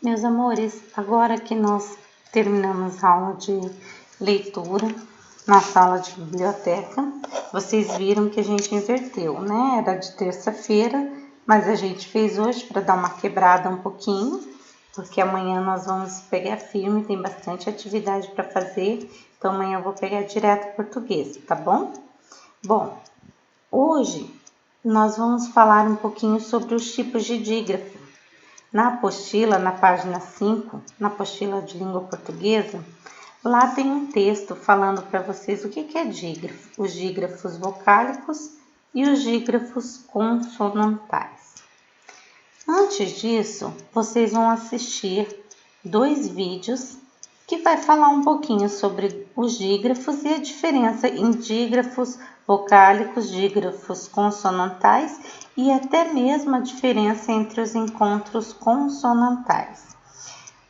Meus amores, agora que nós terminamos a aula de leitura, nossa aula de biblioteca, vocês viram que a gente inverteu, né? Era de terça-feira, mas a gente fez hoje para dar uma quebrada um pouquinho, porque amanhã nós vamos pegar firme, tem bastante atividade para fazer, então amanhã eu vou pegar direto português, tá bom? Bom, hoje nós vamos falar um pouquinho sobre os tipos de dígrafo. Na apostila, na página 5, na apostila de língua portuguesa, lá tem um texto falando para vocês o que é dígrafo, os dígrafos vocálicos e os dígrafos consonantais. Antes disso, vocês vão assistir 2 vídeos que vai falar um pouquinho sobre os dígrafos e a diferença em dígrafos vocálicos, dígrafos consonantais e até mesmo a diferença entre os encontros consonantais.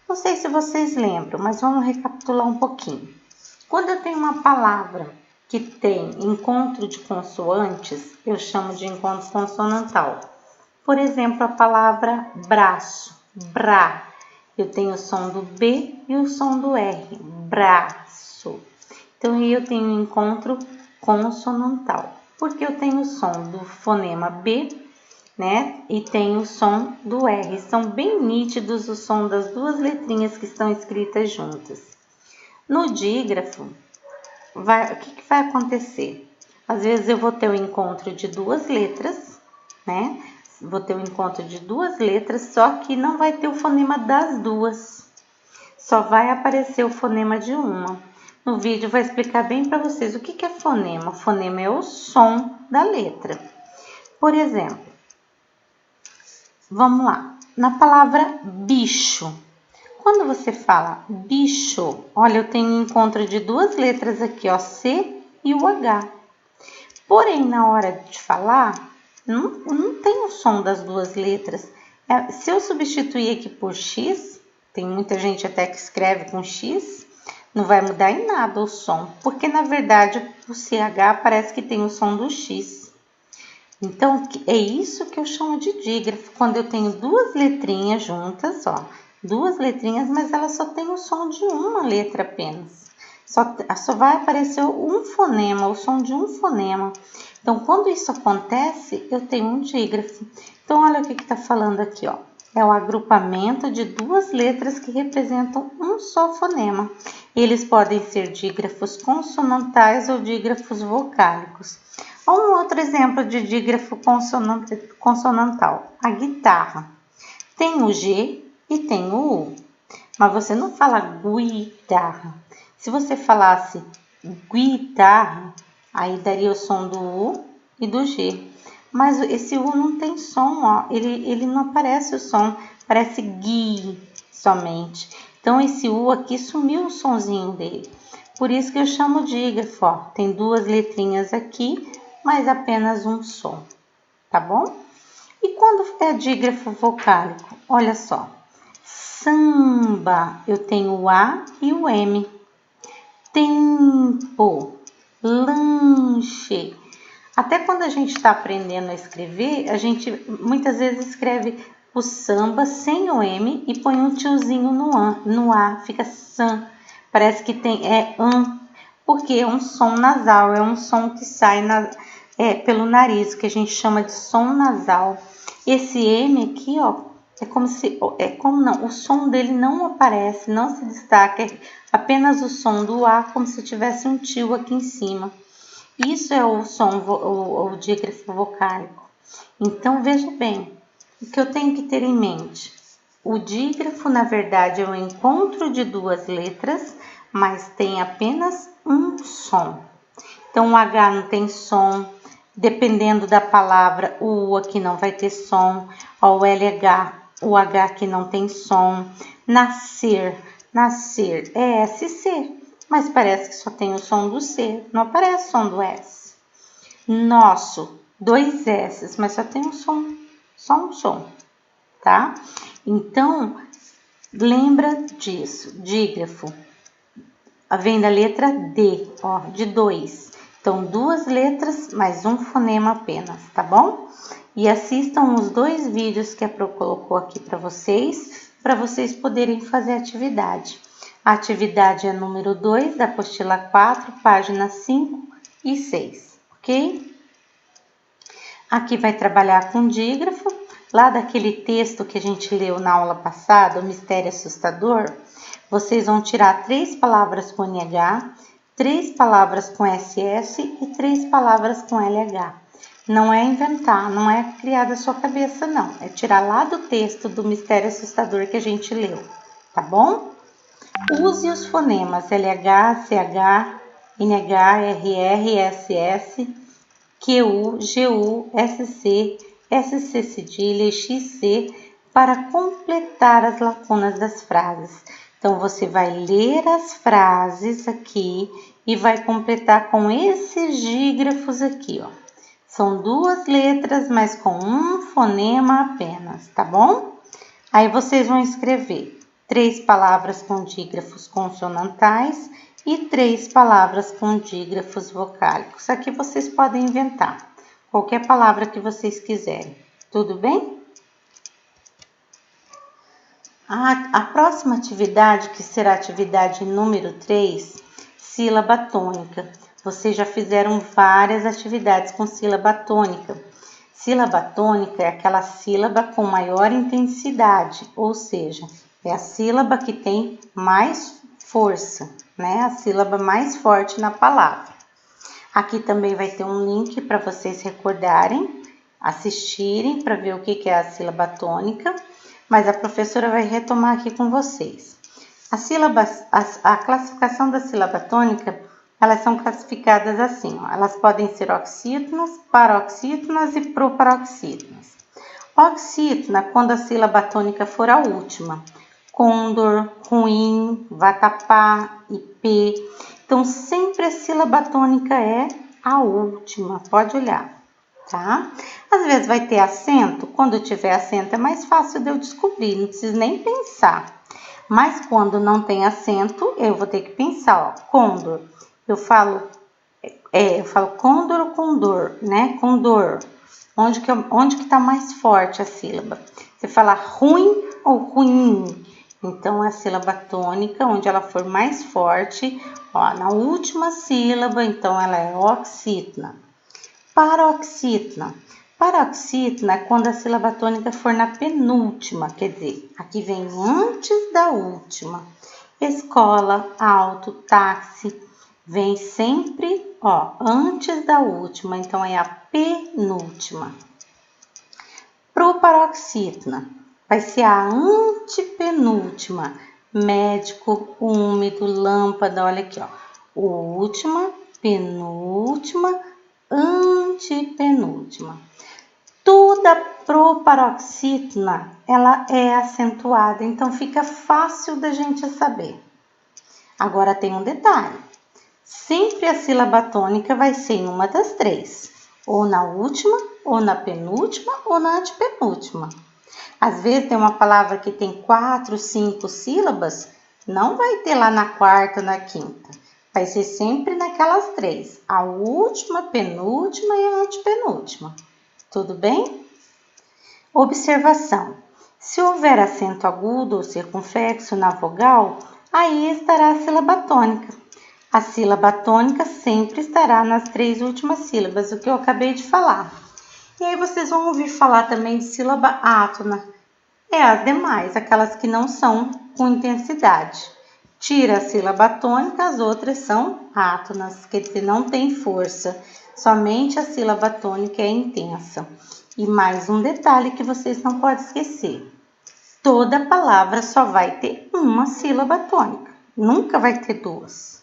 Não sei se vocês lembram, mas vamos recapitular um pouquinho. Quando eu tenho uma palavra que tem encontro de consoantes, eu chamo de encontro consonantal. Por exemplo, a palavra braço, bra. Eu tenho o som do B e o som do R, braço. Então, eu tenho um encontro consonantal, porque eu tenho o som do fonema B, né? E tenho o som do R. São bem nítidos o som das 2 letrinhas que estão escritas juntas. No dígrafo, o que vai acontecer? Às vezes eu vou ter o encontro de 2 letras, né? Vou ter o encontro de 2 letras, só que não vai ter o fonema das 2. Só vai aparecer o fonema de uma. No vídeo vai explicar bem para vocês o que é fonema. O fonema é o som da letra. Por exemplo, vamos lá. Na palavra bicho. Quando você fala bicho, olha, eu tenho um encontro de 2 letras aqui, ó, C e o H. Porém, na hora de falar, não tem o som das 2 letras. Se eu substituir aqui por X, tem muita gente até que escreve com X, não vai mudar em nada o som, porque na verdade o CH parece que tem o som do X. Então, é isso que eu chamo de dígrafo, quando eu tenho 2 letrinhas juntas, ó, 2 letrinhas, mas elas só tem o som de uma letra apenas. Só vai aparecer um fonema, o som de um fonema. Então, quando isso acontece, eu tenho um dígrafo. Então, olha o que está falando aqui, ó. É o agrupamento de 2 letras que representam um só fonema. Eles podem ser dígrafos consonantais ou dígrafos vocálicos. Um outro exemplo de dígrafo consonantal, a guitarra. Tem o G e tem o U, mas você não fala guitarra. Se você falasse guitarra, aí daria o som do U e do G. Mas esse U não tem som, ó. Ele não aparece o som, parece gui somente. Então, esse U aqui sumiu o sonzinho dele. Por isso que eu chamo dígrafo, ó. Tem 2 letrinhas aqui, mas apenas um som, tá bom? E quando é dígrafo vocálico? Olha só. Samba, eu tenho o A e o M. Tempo, lanche. Até quando a gente está aprendendo a escrever, a gente muitas vezes escreve o samba sem o M e põe um tiozinho no A, fica san. Parece que é an, porque é um som nasal, é um som que sai pelo nariz, que a gente chama de som nasal. Esse M aqui, ó, o som dele não aparece, não se destaca, é apenas o som do A, como se tivesse um tio aqui em cima. Isso é o som, o dígrafo vocálico. Então, veja bem, o que eu tenho que ter em mente? O dígrafo, na verdade, é o encontro de 2 letras, mas tem apenas um som. Então, o H não tem som, dependendo da palavra, o U aqui não vai ter som, o LH, o H aqui não tem som. Nascer é SC. Mas parece que só tem o som do C, não aparece o som do S. Nosso, 2 S, mas só tem um som, só um som, tá? Então, lembra disso, dígrafo. Vem da letra D, ó, de 2. Então, 2 letras, mais um fonema apenas, tá bom? E assistam os 2 vídeos que a Pro colocou aqui para vocês. para vocês poderem fazer a atividade. A atividade é número 2 da apostila 4, páginas 5 e 6, ok? Aqui vai trabalhar com dígrafo, lá daquele texto que a gente leu na aula passada, o Mistério Assustador, vocês vão tirar 3 palavras com NH, 3 palavras com SS e 3 palavras com LH. Não é inventar, não é criar da sua cabeça, não. É tirar lá do texto do Mistério Assustador que a gente leu, tá bom? Use os fonemas LH, CH, NH, RR, SS, QU, GU, SC, SC cedilha e XC para completar as lacunas das frases. Então, você vai ler as frases aqui e vai completar com esses dígrafos aqui, ó. São 2 letras, mas com um fonema apenas, tá bom? Aí, vocês vão escrever 3 palavras com dígrafos consonantais e 3 palavras com dígrafos vocálicos. Aqui vocês podem inventar qualquer palavra que vocês quiserem, tudo bem? A próxima atividade, que será a atividade número 3, sílaba tônica. Vocês já fizeram várias atividades com sílaba tônica. Sílaba tônica é aquela sílaba com maior intensidade, ou seja, é a sílaba que tem mais força, né? A sílaba mais forte na palavra. Aqui também vai ter um link para vocês recordarem, assistirem para ver o que é a sílaba tônica, mas a professora vai retomar aqui com vocês. A classificação da sílaba tônica, elas são classificadas assim, ó. Elas podem ser oxítonas, paroxítonas e proparoxítonas. Oxítona, quando a sílaba tônica for a última. Condor, ruim, vatapá, ipê. Então, sempre a sílaba tônica é a última, pode olhar, tá? Às vezes vai ter acento, quando tiver acento é mais fácil de eu descobrir, não preciso nem pensar. Mas quando não tem acento, eu vou ter que pensar, ó, condor. Eu falo condor ou condor, né? Condor. Onde que tá mais forte a sílaba? Você fala ruim ou ruim? Então, a sílaba tônica, onde ela for mais forte, ó, na última sílaba, então ela é oxítona. Paroxítona. Paroxítona é quando a sílaba tônica for na penúltima, quer dizer, aqui vem antes da última. Escola, auto, táxi, vem sempre, ó, antes da última, então é a penúltima. Proparoxítona vai ser a antepenúltima. Médico, úmido, lâmpada, olha aqui, ó. Última, penúltima, antepenúltima. Toda proparoxítona, ela é acentuada, então fica fácil da gente saber. Agora tem um detalhe. Sempre a sílaba tônica vai ser em uma das 3. Ou na última, ou na penúltima, ou na antepenúltima. Às vezes tem uma palavra que tem 4, 5 sílabas, não vai ter lá na 4ª, na 5ª. Vai ser sempre naquelas 3. A última, penúltima e a antepenúltima. Tudo bem? Observação. Se houver acento agudo ou circunflexo na vogal, aí estará a sílaba tônica. A sílaba tônica sempre estará nas 3 últimas sílabas, o que eu acabei de falar. E aí vocês vão ouvir falar também de sílaba átona. É as demais, aquelas que não são com intensidade. Tira a sílaba tônica, as outras são átonas, quer dizer, não tem força. Somente a sílaba tônica é intensa. E mais um detalhe que vocês não podem esquecer. Toda palavra só vai ter uma sílaba tônica. Nunca vai ter 2.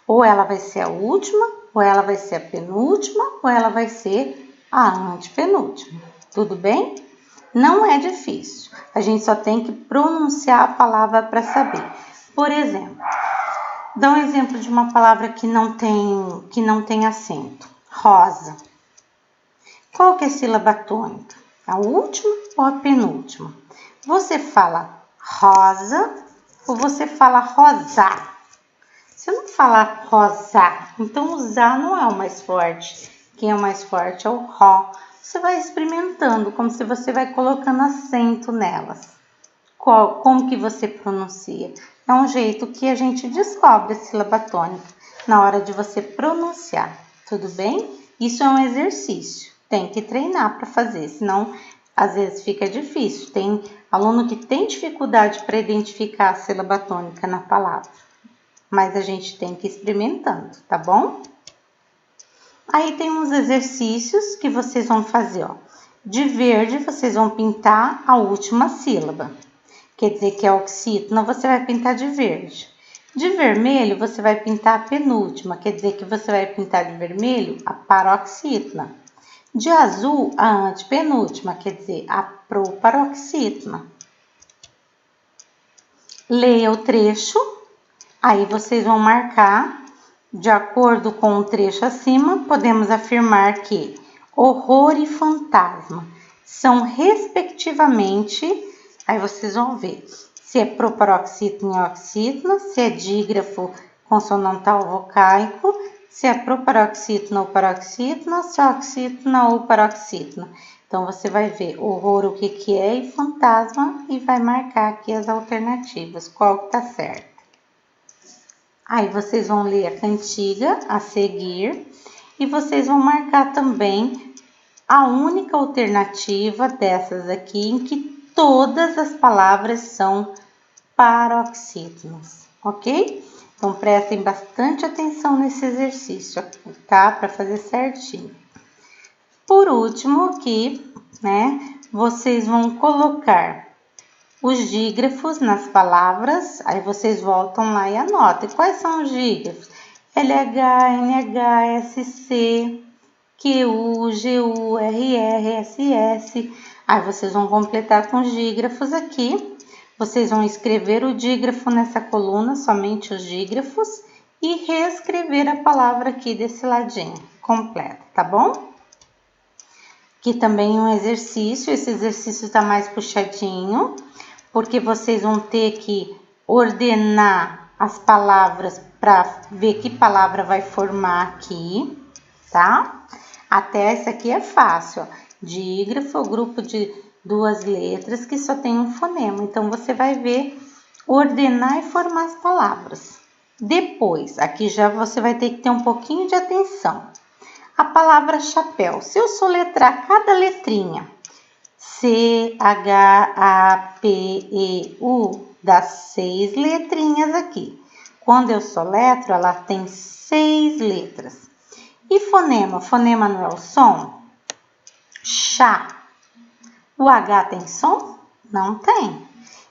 Ou ela vai ser a última, ou ela vai ser a penúltima, ou ela vai ser a antepenúltima. Tudo bem? Não é difícil. A gente só tem que pronunciar a palavra para saber. Por exemplo, dá um exemplo de uma palavra que não tem acento. Rosa. Qual que é a sílaba tônica? A última ou a penúltima? Você fala rosa ou você fala rosa? Se eu não falar rosa, então o zá não é o mais forte. Quem é o mais forte é o ró. Você vai experimentando, como se você vai colocando acento nelas. como que você pronuncia. É um jeito que a gente descobre a sílaba tônica na hora de você pronunciar, tudo bem? Isso é um exercício, tem que treinar para fazer, senão às vezes fica difícil. Tem aluno que tem dificuldade para identificar a sílaba tônica na palavra, mas a gente tem que ir experimentando, tá bom? Aí tem uns exercícios que vocês vão fazer, ó. De verde, vocês vão pintar a última sílaba. Quer dizer que é oxítona, você vai pintar de verde. De vermelho, você vai pintar a penúltima. Quer dizer que você vai pintar de vermelho a paroxítona. De azul, a antepenúltima. Quer dizer, a proparoxítona. Leia o trecho. Aí vocês vão marcar. De acordo com o trecho acima, podemos afirmar que horror e fantasma são, respectivamente, aí vocês vão ver se é proparoxítona e oxítona, se é dígrafo consonantal vocálico, se é proparoxítona ou paroxítona, se é oxítona ou paroxítona. Então, você vai ver horror o que é e fantasma e vai marcar aqui as alternativas, qual que tá certo. Aí vocês vão ler a cantiga a seguir e vocês vão marcar também a única alternativa dessas aqui em que todas as palavras são paroxítonas, ok? Então prestem bastante atenção nesse exercício, tá? Para fazer certinho. Por último aqui, né, vocês vão colocar os dígrafos nas palavras, aí vocês voltam lá e anotem. Quais são os dígrafos? LH, NH, SC, QU, GU, RR, SS. Aí vocês vão completar com os dígrafos aqui. Vocês vão escrever o dígrafo nessa coluna, somente os dígrafos, e reescrever a palavra aqui desse ladinho, completa, tá bom? Aqui também um exercício, esse exercício está mais puxadinho, porque vocês vão ter que ordenar as palavras para ver que palavra vai formar aqui, tá? Até essa aqui é fácil, ó. Dígrafo é o grupo de duas letras que só tem um fonema. Então, você vai ver, ordenar e formar as palavras. Depois, aqui já você vai ter que ter um pouquinho de atenção. A palavra chapéu, se eu soletrar cada letrinha, C, H, A, P, E, U, dá 6 letrinhas aqui. Quando eu soletro, ela tem 6 letras. E fonema? Fonema não é o som? Chá. O H tem som? Não tem.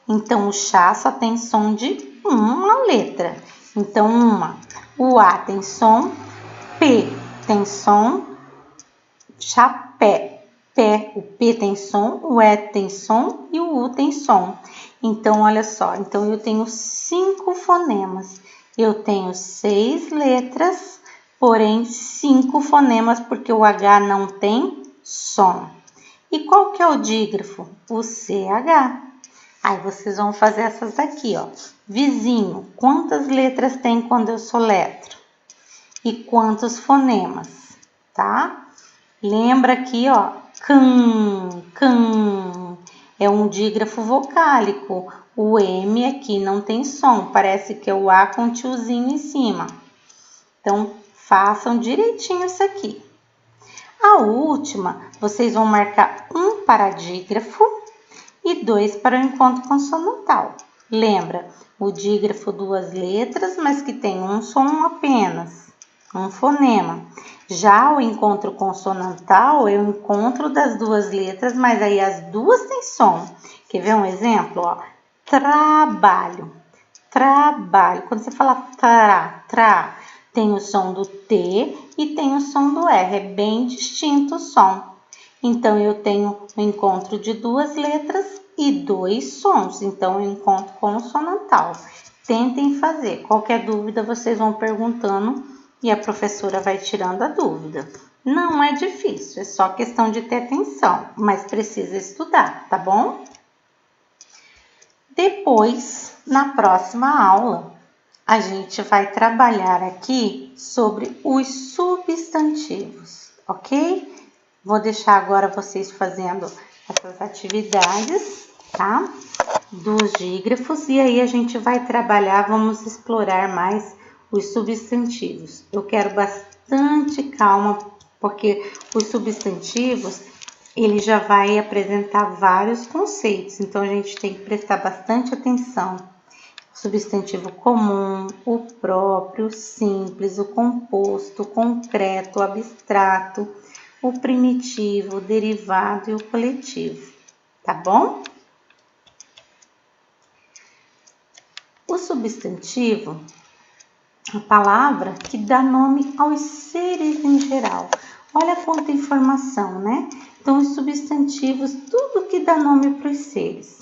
Então, o chá só tem som de uma letra. Então, uma. O A tem som, P tem som, chapé. Pé, o P tem som, o E tem som e o U tem som. Então, olha só, então eu tenho 5 fonemas. Eu tenho 6 letras, porém 5 fonemas, porque o H não tem som. E qual que é o dígrafo? O CH. Aí vocês vão fazer essas daqui, ó. Vizinho, quantas letras tem quando eu soletro? E quantos fonemas, tá? Lembra aqui, ó, can, é um dígrafo vocálico. O M aqui não tem som, parece que é o A com tiozinho em cima. Então, façam direitinho isso aqui. A última, vocês vão marcar um para dígrafo e 2 para o encontro consonantal. Lembra, o dígrafo 2 letras, mas que tem um som apenas, um fonema. Já o encontro consonantal é o encontro das 2 letras, mas aí as duas têm som. Quer ver um exemplo? Ó? Trabalho, trabalho. Quando você fala tra, tem o som do T e tem o som do R. É bem distinto o som. Então, eu tenho o encontro de 2 letras e 2 sons. Então, o encontro consonantal. Tentem fazer. Qualquer dúvida, vocês vão perguntando e a professora vai tirando a dúvida. Não é difícil, é só questão de ter atenção, mas precisa estudar, tá bom? Depois, na próxima aula, a gente vai trabalhar aqui sobre os substantivos, ok? Vou deixar agora vocês fazendo essas atividades, tá? dos dígrafos e aí a gente vai trabalhar, vamos explorar mais os substantivos. Eu quero bastante calma, porque os substantivos, ele já vai apresentar vários conceitos, então a gente tem que prestar bastante atenção. Substantivo comum, o próprio, o simples, o composto, o concreto, o abstrato, o primitivo, o derivado e o coletivo, tá bom? O substantivo, a palavra que dá nome aos seres em geral. Olha quanta informação, né? Então, os substantivos, tudo que dá nome para os seres.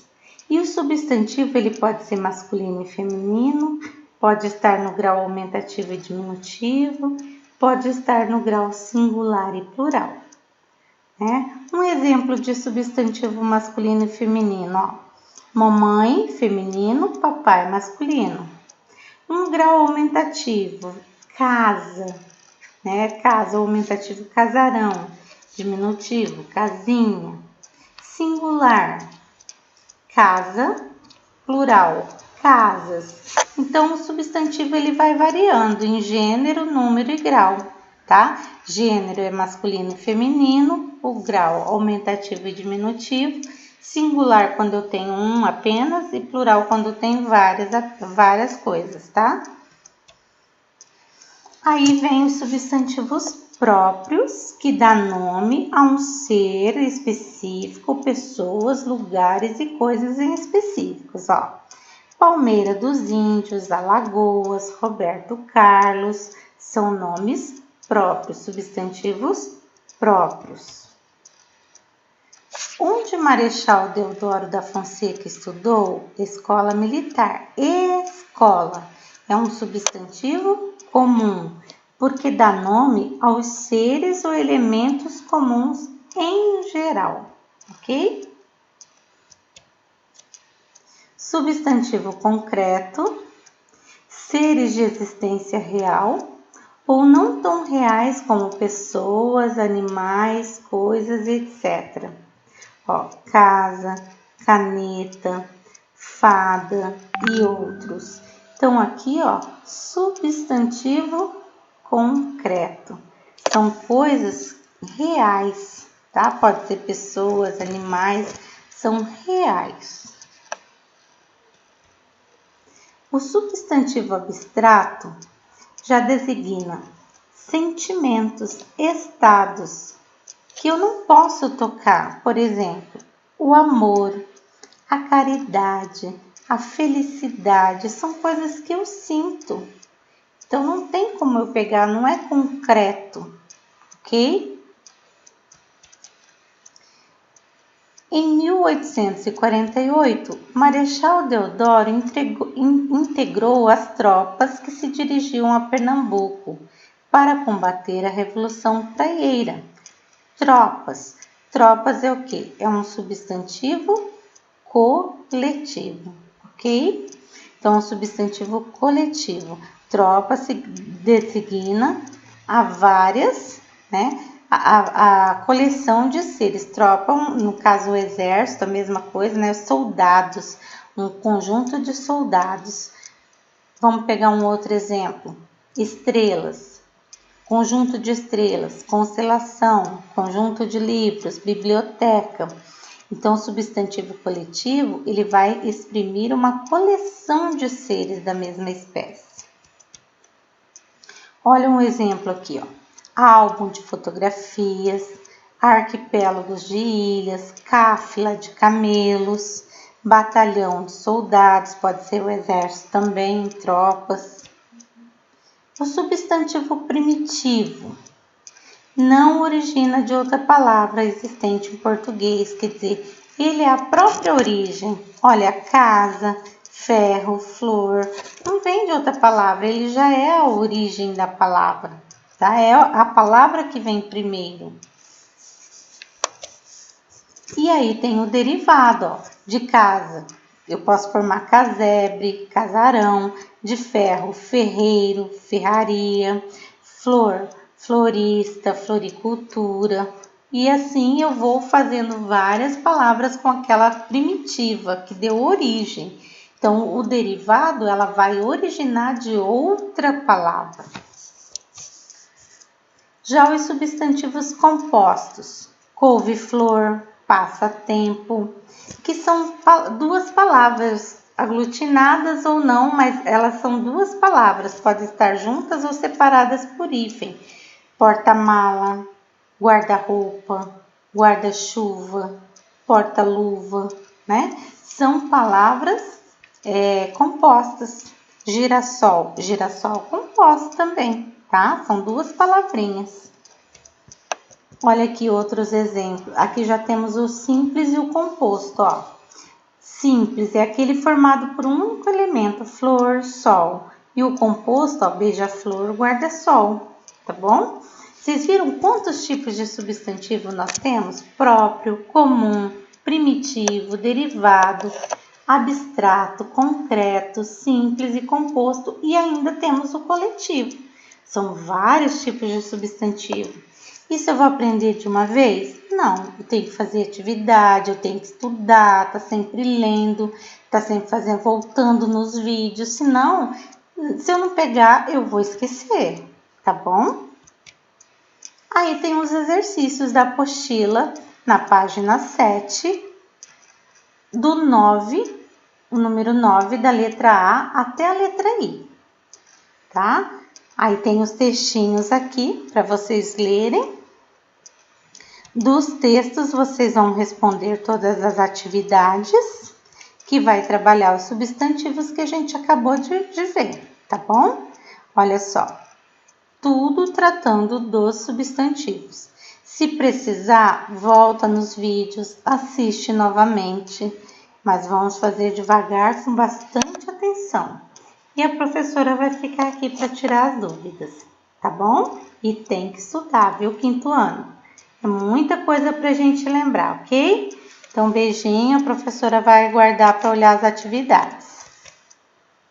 E o substantivo, ele pode ser masculino e feminino, pode estar no grau aumentativo e diminutivo, pode estar no grau singular e plural, né? Um exemplo de substantivo masculino e feminino, ó. Mamãe, feminino, papai, masculino. Um grau aumentativo, casa, né? Casa, aumentativo, casarão. Diminutivo, casinha. Singular, casa. Plural, casas. Então, o substantivo ele vai variando em gênero, número e grau, tá? Gênero é masculino e feminino, o grau aumentativo e diminutivo. Singular quando eu tenho um apenas e plural quando eu tenho várias coisas, tá? Aí vem os substantivos próprios, que dá nome a um ser específico, pessoas, lugares e coisas em específicos, ó. Palmeira dos Índios, Alagoas, Roberto Carlos, são nomes próprios, substantivos próprios. Onde Marechal Deodoro da Fonseca estudou? Escola Militar. Escola é um substantivo comum, porque dá nome aos seres ou elementos comuns em geral, ok? Substantivo concreto, seres de existência real ou não tão reais como pessoas, animais, coisas, etc. Ó, casa, caneta, fada e outros. Então, aqui, ó, substantivo concreto. São coisas reais, tá? Pode ser pessoas, animais, são reais. O substantivo abstrato já designa sentimentos, estados, que eu não posso tocar, por exemplo, o amor, a caridade, a felicidade, são coisas que eu sinto. Então, não tem como eu pegar, não é concreto, ok? Em 1848, Marechal Deodoro integrou as tropas que se dirigiam a Pernambuco para combater a Revolução Praieira. Tropas. Tropas é o quê? É um substantivo coletivo, ok? Então, o substantivo coletivo. Tropa se designa a várias, né? A coleção de seres. Tropa, no caso o exército, a mesma coisa, né? Soldados, um conjunto de soldados. Vamos pegar um outro exemplo. Estrelas. Conjunto de estrelas, constelação, conjunto de livros, biblioteca. Então, o substantivo coletivo, ele vai exprimir uma coleção de seres da mesma espécie. Olha um exemplo aqui, ó. Álbum de fotografias, arquipélagos de ilhas, cáfila de camelos, batalhão de soldados, pode ser o exército também, tropas. O substantivo primitivo não origina de outra palavra existente em português, quer dizer, ele é a própria origem. Olha, casa, ferro, flor, não vem de outra palavra, ele já é a origem da palavra, tá? É a palavra que vem primeiro. E aí tem o derivado, ó, de casa. Eu posso formar casebre, casarão, de ferro, ferreiro, ferraria, flor, florista, floricultura, E assim eu vou fazendo várias palavras com aquela primitiva que deu origem. Então, o derivado, ela vai originar de outra palavra. Já os substantivos compostos, couve-flor, passatempo, que são duas palavras aglutinadas ou não, mas elas são duas palavras, podem estar juntas ou separadas por hífen. Porta-mala, guarda-roupa, guarda-chuva, porta-luva, né? São palavras compostas. Girassol, girassol composto também, tá? São duas palavrinhas. Olha aqui outros exemplos. Aqui já temos o simples e o composto, ó. Simples é aquele formado por um único elemento, flor, sol. E o composto, ó, beija-flor, guarda-sol, tá bom? Vocês viram quantos tipos de substantivo nós temos? Próprio, comum, primitivo, derivado, abstrato, concreto, simples e composto. E ainda temos o coletivo. São vários tipos de substantivo. Isso eu vou aprender de uma vez? Não, eu tenho que fazer atividade, eu tenho que estudar, tá sempre lendo, tá sempre fazendo, voltando nos vídeos, senão, se eu não pegar, eu vou esquecer, tá bom? Aí tem os exercícios da apostila, na página 7, do 9, o número 9, da letra A até a letra I, tá? Aí tem os textinhos aqui, para vocês lerem. Dos textos, vocês vão responder todas as atividades, que vai trabalhar os substantivos que a gente acabou de ver, tá bom? Olha só, tudo tratando dos substantivos. Se precisar, volta nos vídeos, assiste novamente, mas vamos fazer devagar com bastante atenção. E a professora vai ficar aqui para tirar as dúvidas, tá bom? E tem que estudar, viu, quinto ano? É muita coisa para a gente lembrar, ok? Então, beijinho, a professora vai guardar para olhar as atividades.